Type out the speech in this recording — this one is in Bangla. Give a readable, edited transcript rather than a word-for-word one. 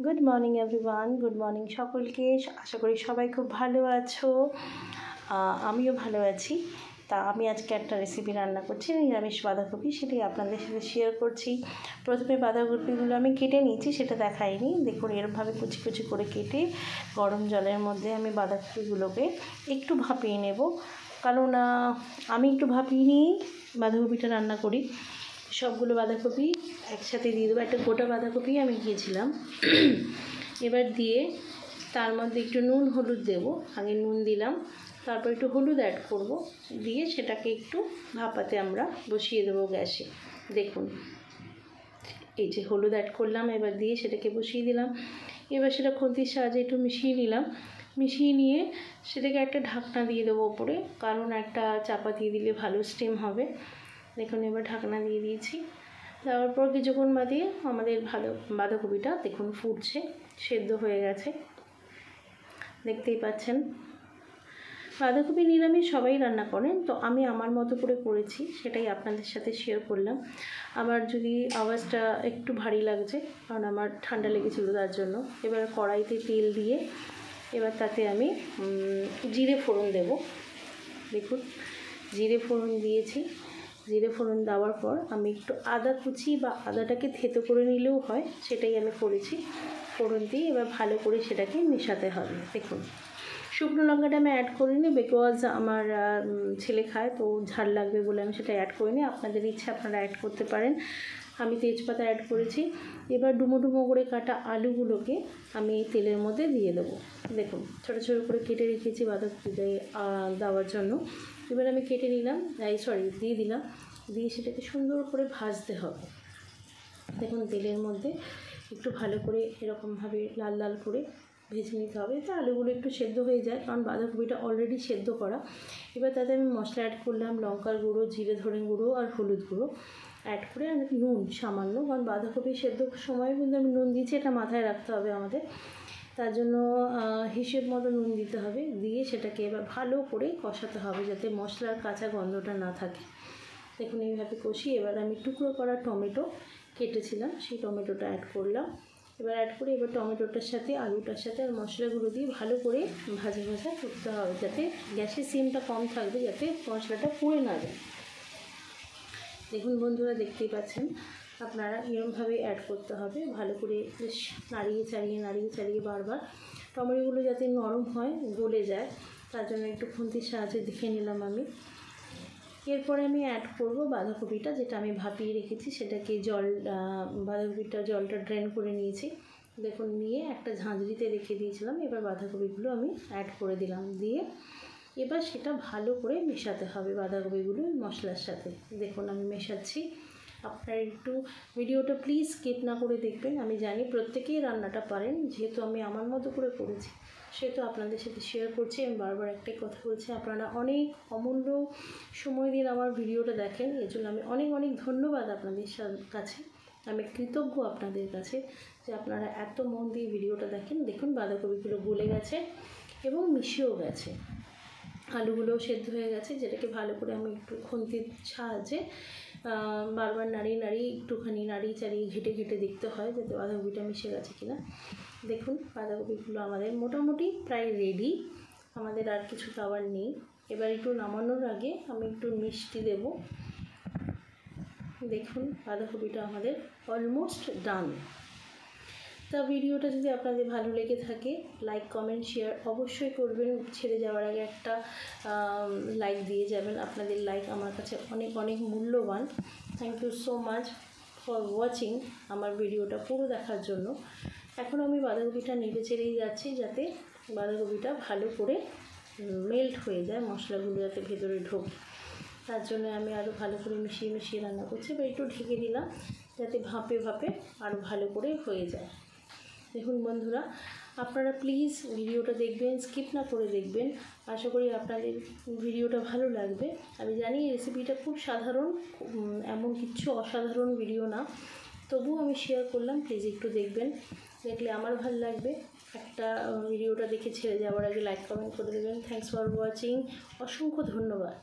Good morning everyone, good morning সকলকে। আশা করি সবাই খুব ভালো আছো, আমিও ভালো আছি। তা আমি আজকে একটা রেসিপি রান্না করছি, নিরামিষ বাঁধাকপি, সেটাই আপনাদের সাথে শেয়ার করছি। প্রথমে বাঁধাকপিগুলো আমি কেটে নিয়েছি, সেটা দেখাইনি। দেখুন এরকমভাবে কুচি কুচি করে কেটে গরম জলের মধ্যে আমি বাঁধাকপিগুলোকে একটু ভাপিয়ে নেব, কারণ আমি একটু ভাপিয়ে নিয়েই বাঁধাকপিটা রান্না করি। সবগুলো বাঁধাকপি একসাথে দিয়ে দেবো। একটা গোটা বাঁধাকপি আমি দিয়েছিলাম, এবার দিয়ে তার মধ্যে একটু নুন হলুদ দেবো। আগে নুন দিলাম, তারপর একটু হলুদ অ্যাড করব, দিয়ে সেটাকে একটু ভাপাতে আমরা বসিয়ে দেবো গ্যাসে। দেখুন এই যে হলুদ অ্যাড করলাম, এবার দিয়ে সেটাকে বসিয়ে দিলাম। এবার সেটা খুন্তির সাহায্যে একটু মিশিয়ে নিলাম, মিশিয়ে নিয়ে সেটাকে একটা ঢাকনা দিয়ে দেবো ওপরে, কারণ একটা চাপা দিয়ে দিলে ভালো স্টিম হবে। দেখুন এবার ঢাকনা দিয়ে দিয়েছি, দেওয়ার পর কিছুক্ষণ বাদে আমাদের ভালো বাঁধাকপিটা দেখুন ফুটছে, সেদ্ধ হয়ে গেছে, দেখতেই পাচ্ছেন। বাঁধাকপি নিরামিষ সবাই রান্না করেন, তো আমি আমার মতো করে করেছি, সেটাই আপনাদের সাথে শেয়ার করলাম। আমার যদি আওয়াজটা একটু ভারী লাগছে, কারণ আমার ঠান্ডা লেগেছিলো তার জন্য। এবার কড়াইতে তেল দিয়ে এবার তাতে আমি জিরে ফোড়ন দেব। দেখুন জিরে ফোড়ন দিয়েছি, জিরে ফোড়ন দেওয়ার পর আমি একটু আদা কুচি বা আদাটাকে থেতো করে নিলেও হয়, সেটাই আমি করেছি। ফোড়ন দিয়ে এবার ভালো করে সেটাকে মেশাতে হবে। দেখুন শুকনো লঙ্কাটা আমি অ্যাড করিনি, বিকজ আমার ছেলে খায়, তো ঝাল লাগবে বলে আমি সেটা অ্যাড করিনি। আপনাদের ইচ্ছে আপনারা অ্যাড করতে পারেন। আমি তেজপাতা অ্যাড করেছি। এবার ডুমো ডুমো করে কাটা আলুগুলোকে আমি এই তেলের মধ্যে দিয়ে দেবো। দেখুন ছোটো ছোটো করে কেটে রেখেছি বাঁধাকপি দেওয়ার জন্য। এবার আমি কেটে নিলাম, দিয়ে দিলাম, দিয়ে সেটাকে সুন্দর করে ভাজতে হবে। দেখুন তেলের মধ্যে একটু ভালো করে এরকমভাবে লাল লাল করে ভেজে নিতে হবে, তো আলুগুলো একটু সেদ্ধ হয়ে যায়, কারণ বাঁধাকপিটা অলরেডি সেদ্ধ করা। এবার তাতে আমি মশলা অ্যাড করলাম, লঙ্কার গুঁড়ো, জিরে ধনে গুঁড়ো আর হলুদ গুঁড়ো অ্যাড করে, আর নুন সামান্য, কারণ বাঁধাকপি সেদ্ধ সময় কিন্তু আমি নুন দিয়েছি, এটা মাথায় রাখতে হবে আমাদের। তার জন্য হিসেব মতো নুন দিতে হবে, দিয়ে সেটাকে এবার ভালো করে কষাতে হবে, যাতে মশলার কাঁচা গন্ধটা না থাকে। দেখুন এইভাবে কষি। এবার আমি টুকরো করা টমেটো কেটেছিলাম, সেই টমেটোটা অ্যাড করলাম। এবার টমেটোটার সাথে আলুটার সাথে আর মশলাগুলো দিয়ে ভালো করে ভাজা ভাজা করতে হবে, যাতে গ্যাসের সিমটা কম থাকবে, যাতে মশলাটা পুড়ে না যায়। দেখুন বন্ধুরা দেখতেই পাচ্ছেন, আপনারা এরকমভাবে অ্যাড করতে হবে, ভালো করে বেশ নাড়িয়ে চাড়িয়ে বারবার। টমেটোগুলো যাতে নরম হয়, গলে যায়, তার জন্য একটু খুন্তির সাহায্যে দেখে নিলাম আমি। এরপরে আমি অ্যাড করব বাঁধাকপিটা, যেটা আমি ভাপিয়ে রেখেছি, সেটাকে বাঁধাকপিটা জলটা ড্রেন করে নিয়েছি। দেখুন নিয়ে একটা ঝাঁঝরিতে রেখে দিয়েছিলাম। এবার বাঁধাকপিগুলো আমি অ্যাড করে দিলাম, দিয়ে এবার সেটা ভালো করে মেশাতে হবে বাঁধাকপিগুলো মশলার সাথে। দেখুন আমি মেশাচ্ছি। আপনারা একটু ভিডিওটা প্লিজ স্কিপ না করে দেখবেন। আমি জানি প্রত্যেকেই রান্নাটা পারেন, যেহেতু আমি আমার মতো করে করেছি, সেহেতু আপনাদের সাথে শেয়ার করছি। আমি বারবার একটাই কথা বলছি, আপনারা অনেক অমূল্য সময় দিন আমার ভিডিওটা দেখেন, এর জন্য আমি অনেক অনেক ধন্যবাদ আপনাদের কাছে। আমি কৃতজ্ঞ আপনাদের কাছে যে আপনারা এত মন দিয়ে ভিডিওটা দেখেন। দেখুন বাঁধাকপিগুলো গলে গেছে এবং মিশেও গেছে, আলুগুলোও সেদ্ধ হয়ে গেছে, যেটাকে ভালো করে আমি একটু খুন্তির সাহায্যে বারবার একটুখানি নাড়িয়ে চাড়িয়ে ঘেটে দেখতে হয়, যাতে বাঁধাকপিটা মিশে গেছে কিনা। দেখুন বাঁধাকপিগুলো আমাদের মোটামুটি প্রায় রেডি, আমাদের আর কিছু খাবার নেই। এবার একটু নামানোর আগে আমি একটু মিষ্টি দেব। দেখুন বাঁধাকপিটা আমাদের অলমোস্ট ডান। তা ভিডিওটা যদি আপনাদের ভালো লেগে থাকে, লাইক কমেন্ট শেয়ার অবশ্যই করবেন। ছেড়ে যাওয়ার আগে একটা লাইক দিয়ে যাবেন, আপনাদের লাইক আমার কাছে অনেক অনেক মূল্যবান। Thank you so much for watching আমার ভিডিওটা পুরো দেখার জন্য। এখন আমি বাঁধাকপিটা নেড়ে চেড়েই যাচ্ছি, যাতে বাঁধাকপিটা ভালো করে মেল্ট হয়ে যায়, মশলাগুলো যাতে ভেতরে ঢোকে। তার জন্য আমি আরও ভালো করে মিশিয়ে রান্না করছি। বা একটু ঢেকে দিলাম, যাতে ভাপে আরও ভালো করে হয়ে যায়। দেখুন বন্ধুরা, আপনারা প্লিজ ভিডিওটা দেখবেন, স্কিপ না করে দেখবেন। আশা করি আপনাদের ভিডিওটা ভালো লাগবে। আমি জানি এই রেসিপিটা খুব সাধারণ, এমন কিছু অসাধারণ ভিডিও না, তবুও আমি শেয়ার করলাম। প্লিজ একটু দেখবেন, দেখলে আমার ভালো লাগবে। একটা ভিডিওটা দেখে ছেড়ে যাওয়ার আগে লাইক কমেন্ট করে দেবেন। থ্যাংকস ফর ওয়াচিং, অসংখ্য ধন্যবাদ।